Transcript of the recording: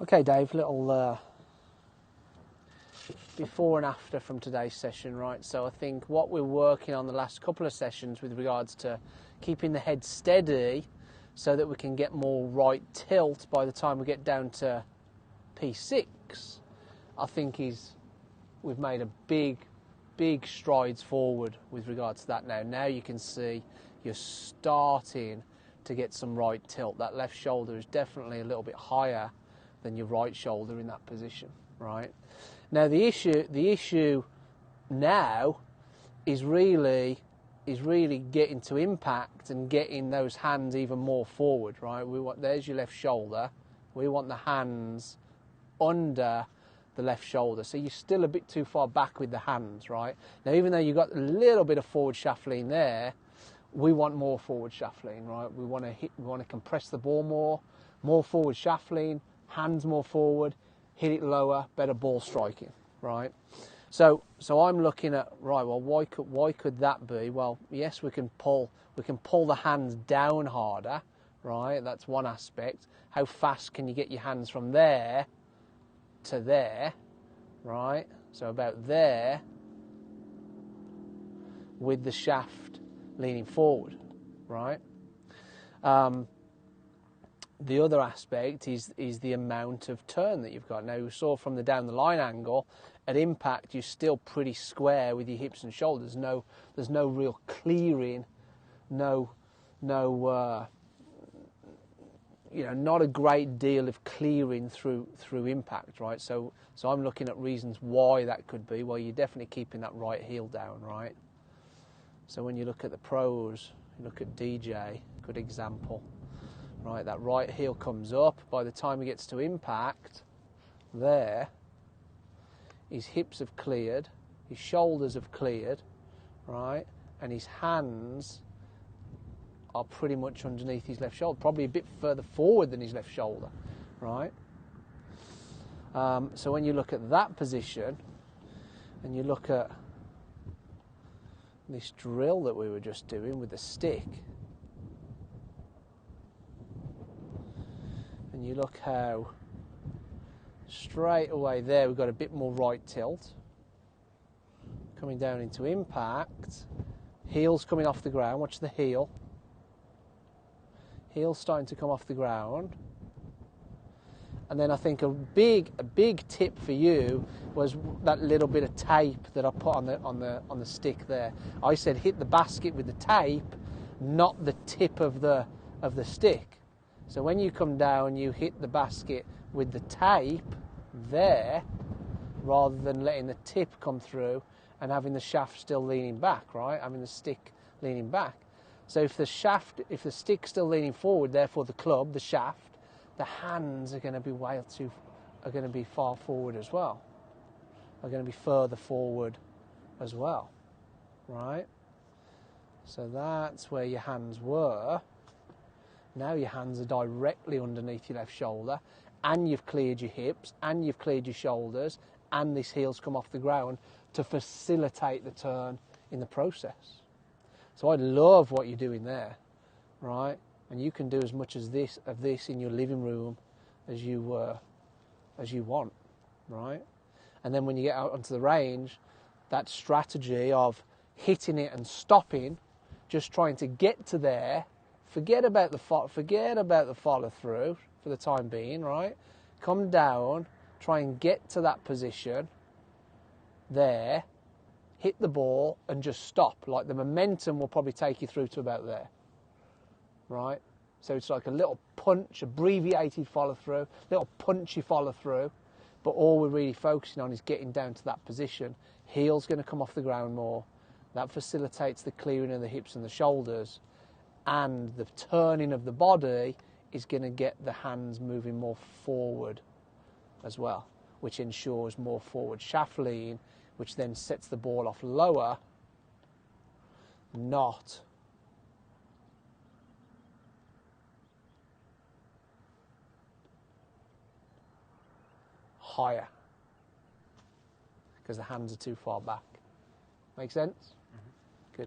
Okay, Dave, little before and after from today's session, right? So I think what we're working on the last couple of sessions with regards to keeping the head steady so that we can get more right tilt by the time we get down to P6, I think we've made a big strides forward with regards to that now. Now you can see you're starting to get some right tilt. That left shoulder is definitely a little bit higher than your right shoulder in that position, right? Now the issue now is really getting to impact and getting those hands even more forward, right? There's your left shoulder. We want the hands under the left shoulder. So you're still a bit too far back with the hands, right? Now, even though you've got a little bit of forward shaft lean there, we want more forward shaft lean, right? We want to compress the ball more forward shaft lean, hands more forward, hit it lower, better ball striking, right? So I'm looking at, right, well, why could that be? Well, yes, we can pull the hands down harder, right? That's one aspect. How fast can you get your hands from there to there, right? So about there with the shaft leaning forward, right? The other aspect is the amount of turn that you've got. Now, you saw from the down the line angle, at impact, you're still pretty square with your hips and shoulders. There's no real clearing, not a great deal of clearing through impact, right? So I'm looking at reasons why that could be. Well, you're definitely keeping that right heel down, right? So when you look at the pros, you look at DJ, good example, right? That right heel comes up. By the time he gets to impact, there, his hips have cleared, his shoulders have cleared, right? And his hands are pretty much underneath his left shoulder, probably a bit further forward than his left shoulder, right? So when you look at that position, and you look at this drill that we were just doing with the stick, and you look how straight away there we've got a bit more right tilt, coming down into impact, heel's coming off the ground, watch the heel, heel's starting to come off the ground. And then I think a big tip for you was that little bit of tape that I put on the stick there. I said hit the basket with the tape, not the tip of the stick. So when you come down, you hit the basket with the tape there, rather than letting the tip come through and having the shaft still leaning back, right? Having the stick leaning back. So if the stick's still leaning forward, therefore the club, the shaft, the hands are going to be far forward as well. Are going to be further forward as well, right? So that's where your hands were. Now your hands are directly underneath your left shoulder, and you've cleared your hips, and you've cleared your shoulders, and this heel's come off the ground to facilitate the turn in the process. So I love what you're doing there, right? And you can do as much of this in your living room as you want, right? And then when you get out onto the range, that strategy of hitting it and stopping, just trying to get to there, forget about the follow through for the time being, right? Come down, try and get to that position there, hit the ball and just stop. Like the momentum will probably take you through to about there, right? So it's like a little punch, abbreviated follow through, little punchy follow through, but all we're really focusing on is getting down to that position. Heel's going to come off the ground more. That facilitates the clearing of the hips and the shoulders, and the turning of the body is going to get the hands moving more forward as well, which ensures more forward shaft lean, which then sets the ball off lower, not higher, because the hands are too far back. Make sense?